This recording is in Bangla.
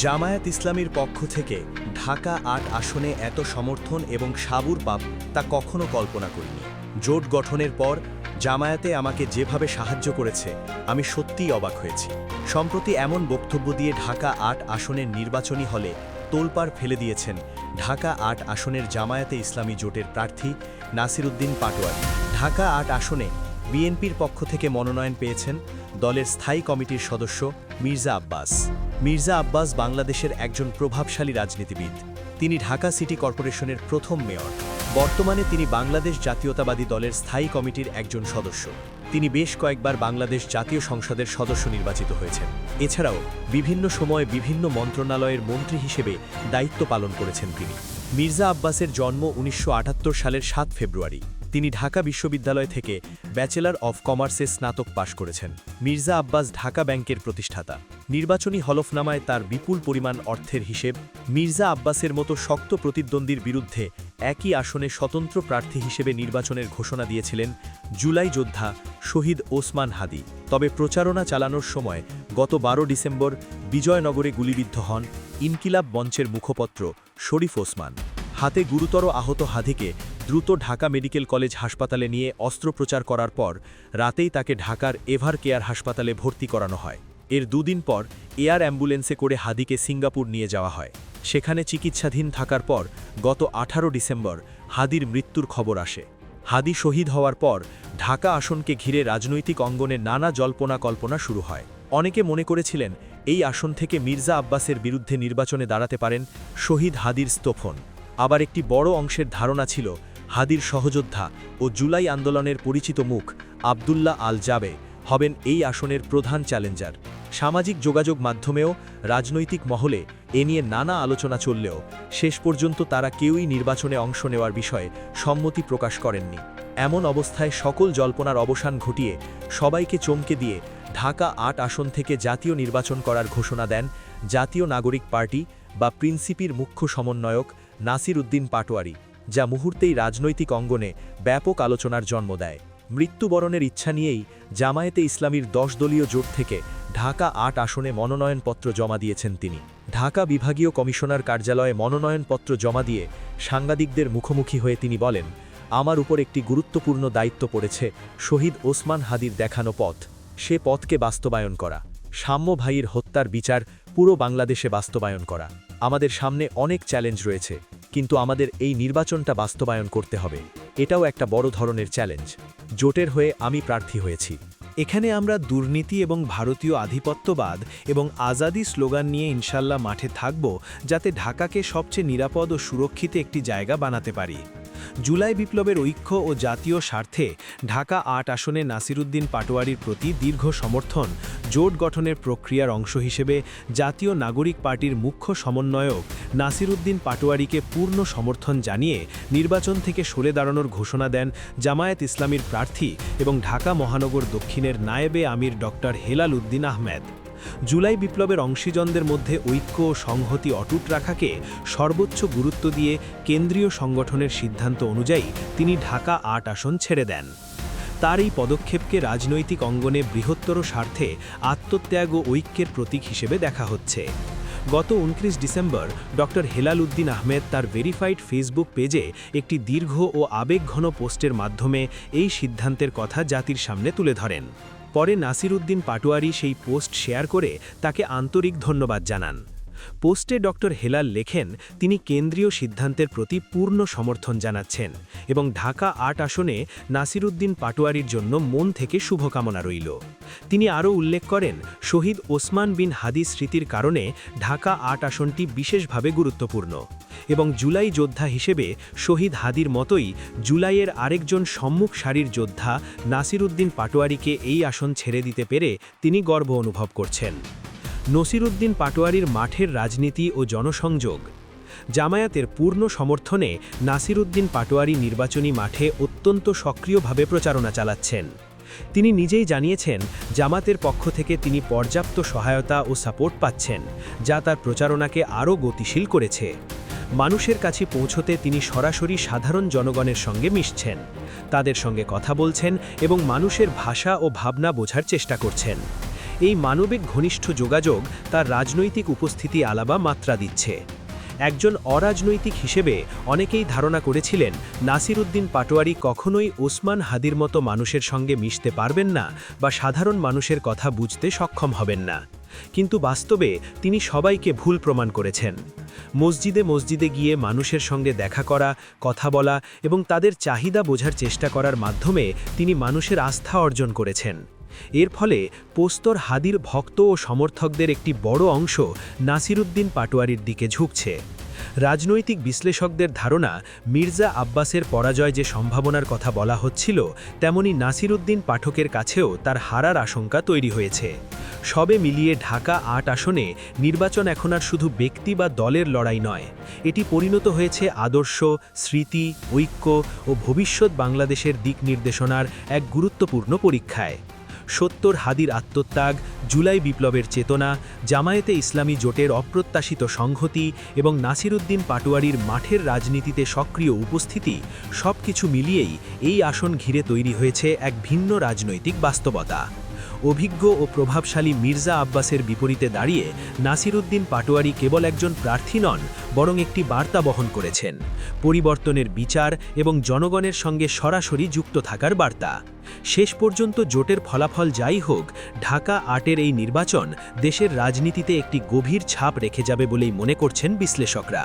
জামায়াত ইসলামীর পক্ষ থেকে ঢাকা ৮ আসনে এত সমর্থন এবং সাবুর পাপ তা কখনো কল্পনা করিনি। জোট গঠনের পর জামায়াতে আমাকে যেভাবে সাহায্য করেছে আমি সত্যিই অবাক হয়েছি। সম্প্রতি এমন বক্তব্য দিয়ে ঢাকা ৮ আসনের নির্বাচনী হলে তোলপাড় ফেলে দিয়েছেন ঢাকা ৮ আসনের জামায়াতে ইসলামী জোটের প্রার্থী নাসিরউদ্দিন পাটোয়ারি। ঢাকা ৮ আসনে বিএনপির পক্ষ থেকে মনোনয়ন পেয়েছেন দলের স্থায়ী কমিটির সদস্য মির্জা আব্বাস। মির্জা আব্বাস বাংলাদেশের একজন প্রভাবশালী রাজনীতিবিদ। তিনি ঢাকা সিটি কর্পোরেশনের প্রথম মেয়র। বর্তমানে তিনি বাংলাদেশ জাতীয়তাবাদী দলের স্থায়ী কমিটির একজন সদস্য। তিনি বেশ কয়েকবার বাংলাদেশ জাতীয় সংসদের সদস্য নির্বাচিত হয়েছেন। এছাড়াও বিভিন্ন সময়ে বিভিন্ন মন্ত্রণালয়ের মন্ত্রী হিসেবে দায়িত্ব পালন করেছেন তিনি। মির্জা আব্বাসের জন্ম ১৯৭৮ সালের ৭ ফেব্রুয়ারি। তিনি ঢাকা বিশ্ববিদ্যালয় থেকে ব্যাচেলর অফ কমার্সে স্নাতক পাশ করেছেন। মির্জা আব্বাস ঢাকা ব্যাংকের প্রতিষ্ঠাতা। নির্বাচনী হলফনামায় তার বিপুল পরিমাণ অর্থের হিসেব। মির্জা আব্বাসের মতো শক্ত প্রতিদ্বন্দ্বীর বিরুদ্ধে একই আসনে স্বতন্ত্র প্রার্থী হিসেবে নির্বাচনের ঘোষণা দিয়েছিলেন জুলাই যোদ্ধা শহীদ ওসমান হাদি। তবে প্রচারণা চালানোর সময় গত ১২ ডিসেম্বর বিজয়নগরে গুলিবিদ্ধ হন ইনকিলাব মঞ্চের মুখপত্র শরীফ ওসমান। হাতে গুরুতর আহত হাদিকে দ্রুত ঢাকা মেডিকেল কলেজ হাসপাতালে নিয়ে অস্ত্রোপচার করার পর রাতেই তাকে ঢাকার এভার কেয়ার হাসপাতালে ভর্তি করানো হয়। এর দুদিন পর এয়ার অ্যাম্বুলেন্সে করে হাদিকে সিঙ্গাপুর নিয়ে যাওয়া হয়। সেখানে চিকিৎসাধীন থাকার পর গত ১৮ ডিসেম্বর হাদির মৃত্যুর খবর আসে। হাদি শহীদ হওয়ার পর ঢাকা আসনকে ঘিরে রাজনৈতিক অঙ্গনে নানা জল্পনা কল্পনা শুরু হয়। অনেকে মনে করেছিলেন এই আসন থেকে মির্জা আব্বাসের বিরুদ্ধে নির্বাচনে দাঁড়াতে পারেন শহীদ হাদির স্তোফন। আবার একটি বড় অংশের ধারণা ছিল হাদির সহযোদ্ধা ও জুলাই আন্দোলনের পরিচিত মুখ আবদুল্লাহ আল জাবে হবেন এই আসনের প্রধান চ্যালেঞ্জার। সামাজিক যোগাযোগ মাধ্যমেও রাজনৈতিক মহলে এ নিয়ে নানা আলোচনা চললেও শেষ পর্যন্ত তারা কেউই নির্বাচনে অংশ নেওয়ার বিষয়ে সম্মতি প্রকাশ করেননি। এমন অবস্থায় সকল জল্পনার অবসান ঘটিয়ে সবাইকে চমকে দিয়ে ঢাকা ৮ আসন থেকে জাতীয় নির্বাচন করার ঘোষণা দেন জাতীয় নাগরিক পার্টি বা প্রিন্সিপির মুখ্য সমন্বয়ক নাসিরউদ্দিন পাটোয়ারি, যা মুহূর্তেই রাজনৈতিক অঙ্গনে ব্যাপক আলোচনার জন্ম দেয়। মৃত্যুবরণের ইচ্ছা নিয়েই জামায়াতে ইসলামীর ১০ দলীয় জোট থেকে ঢাকা ৮ আসনে মনোনয়নপত্র জমা দিয়েছেন তিনি। ঢাকা বিভাগীয় কমিশনার কার্যালয়ে মনোনয়নপত্র জমা দিয়ে সাংবাদিকদের মুখোমুখি হয়ে তিনি বলেন, আমার উপর একটি গুরুত্বপূর্ণ দায়িত্ব পড়েছে শহীদ ওসমান হাদির দেখানো পথ, সে পথকে বাস্তবায়ন করা, সাম্য ভাইয়ের হত্যার বিচার পুরো বাংলাদেশে বাস্তবায়ন করা। আমাদের সামনে অনেক চ্যালেঞ্জ রয়েছে, কিন্তু আমাদের এই নির্বাচনটা বাস্তবায়ন করতে হবে। এটাও একটা বড় ধরনের চ্যালেঞ্জ। জোটের হয়ে আমি প্রার্থী হয়েছি। এখানে আমরা দুর্নীতি এবং ভারতীয় আধিপত্যবাদ এবং আজাদি স্লোগান নিয়ে ইনশাল্লাহ মাঠে থাকব, যাতে ঢাকাকে সবচেয়ে নিরাপদ ও সুরক্ষিত একটি জায়গা বানাতে পারি। জুলাই বিপ্লবের ঐক্য ও জাতীয় স্বার্থে ঢাকা ৮ আসনে নাসিরউদ্দিন পাটোয়ারির প্রতি দীর্ঘ সমর্থন জোট গঠনের প্রক্রিয়ার অংশ হিসেবে জাতীয় নাগরিক পার্টির মুখ্য সমন্বয়ক নাসিরউদ্দিন পাটোয়ারিকে পূর্ণ সমর্থন জানিয়ে নির্বাচন থেকে সরে দাঁড়ানোর ঘোষণা দেন জামায়াত ইসলামীর প্রার্থী এবং ঢাকা মহানগর দক্ষিণের নায়েবে আমির ডক্টর হেলাল উদ্দিন আহমেদ। জুলাই বিপ্লবের অংশীজনদের মধ্যে ঐক্য ও সংহতি অটুট রাখাকে সর্বোচ্চ গুরুত্ব দিয়ে কেন্দ্রীয় সংগঠনের সিদ্ধান্ত অনুযায়ী তিনি ঢাকা ৮ আসন ছেড়ে দেন। তার এই পদক্ষেপকে রাজনৈতিক অঙ্গনে বৃহত্তর স্বার্থে আত্মত্যাগ ও ঐক্যের প্রতীক হিসেবে দেখা হচ্ছে। গত ২৯ ডিসেম্বর ডক্টর হেলাল উদ্দিন আহমেদ তার ভেরিফাইড ফেসবুক পেজে একটি দীর্ঘ ও আবেগঘন পোস্টের মাধ্যমে এই সিদ্ধান্তের কথা জাতির সামনে তুলে ধরেন। পরে নাসিরউদ্দিন পাটোয়ারি সেই পোস্ট শেয়ার করে তাকে আন্তরিক ধন্যবাদ জানান। পোস্টে ডক্টর হেলাল লেখেন, তিনি কেন্দ্রীয় সিদ্ধান্তের প্রতি পূর্ণ সমর্থন জানাচ্ছেন এবং ঢাকা ৮ আসনে নাসিরউদ্দিন পাটোয়ারির জন্য মন থেকে শুভকামনা রইল। তিনি আরও উল্লেখ করেন, শহীদ ওসমান বিন হাদি স্মৃতির কারণে ঢাকা ৮ আসনটি বিশেষভাবে গুরুত্বপূর্ণ এবং জুলাই যোদ্ধা হিসেবে শহীদ হাদির মতোই জুলাইয়ের আরেকজন সম্মুখ সারির যোদ্ধা নাসিরউদ্দিন পাটোয়ারিকে এই আসন ছেড়ে দিতে পেরে তিনি গর্ব অনুভব করছেন। নাসিরউদ্দিন পাটোয়ারির মাঠের রাজনীতি ও জনসংযোগ। জামায়াতের পূর্ণ সমর্থনে নাসিরউদ্দিন পাটোয়ারি নির্বাচনী মাঠে অত্যন্ত সক্রিয়ভাবে প্রচারণা চালাচ্ছেন। তিনি নিজেই জানিয়েছেন, জামাতের পক্ষ থেকে তিনি পর্যাপ্ত সহায়তা ও সাপোর্ট পাচ্ছেন, যা তার প্রচারণাকে আরও গতিশীল করেছে। মানুষের কাছে পৌঁছতে তিনি সরাসরি সাধারণ জনগণের সঙ্গে মিশছেন, তাদের সঙ্গে কথা বলছেন এবং মানুষের ভাষা ও ভাবনা বোঝার চেষ্টা করছেন। এই মানবিক ঘনিষ্ঠ যোগাযোগ তার রাজনৈতিক উপস্থিতি আলাদা মাত্রা দিচ্ছে। একজন অরাজনৈতিক হিসেবে অনেকেই ধারণা করেছিলেন নাসিরউদ্দিন পাটোয়ারি কখনোই ওসমান হাদির মতো মানুষের সঙ্গে মিশতে পারবেন না বা সাধারণ মানুষের কথা বুঝতে সক্ষম হবেন না। কিন্তু বাস্তবে তিনি সবাইকে ভুল প্রমাণ করেছেন। মসজিদে মসজিদে গিয়ে মানুষের সঙ্গে দেখা করা, কথা বলা এবং তাদের চাহিদা বোঝার চেষ্টা করার মাধ্যমে তিনি মানুষের আস্থা অর্জন করেছেন। এর ফলে পোস্তর হাদির ভক্ত ও সমর্থকদের একটি বড় অংশ নাসিরউদ্দিন পাটোয়ারির দিকে ঝুঁকছে। রাজনৈতিক বিশ্লেষকদের ধারণা, মির্জা আব্বাসের পরাজয় যে সম্ভাবনার কথা বলা হচ্ছিল, তেমনি নাসিরউদ্দিন পাঠকের কাছেও তার হারার আশঙ্কা তৈরি হয়েছে। সবে মিলিয়ে ঢাকা ৮ আসনে নির্বাচন এখন আর শুধু ব্যক্তি বা দলের লড়াই নয়, এটি পরিণত হয়েছে আদর্শ, স্মৃতি, ঐক্য ও ভবিষ্যৎ বাংলাদেশের দিক নির্দেশনার এক গুরুত্বপূর্ণ পরীক্ষায়। ৭০ হাদির আত্মত্যাগ, জুলাই বিপ্লবের চেতনা, জামায়াতে ইসলামী জোটের অপ্রত্যাশিত সংহতি এবং নাসিরউদ্দিন পাটোয়ারির মাঠের রাজনীতিতে সক্রিয় উপস্থিতি, সবকিছু মিলিয়েই এই আসন ঘিরে তৈরি হয়েছে এক ভিন্ন রাজনৈতিক বাস্তবতা। অভিজ্ঞ ও প্রভাবশালী মির্জা আব্বাসের বিপরীতে দাঁড়িয়ে নাসিরউদ্দিন পাটোয়ারি কেবল একজন প্রার্থী নন, বরং একটি বার্তা বহন করেছেন, পরিবর্তনের বিচার এবং জনগণের সঙ্গে সরাসরি যুক্ত থাকার বার্তা। শেষ পর্যন্ত জোটের ফলাফল যাই হোক, ঢাকা ৮-এর এই নির্বাচন দেশের রাজনীতিতে একটি গভীর ছাপ রেখে যাবে বলেই মনে করছেন বিশ্লেষকরা।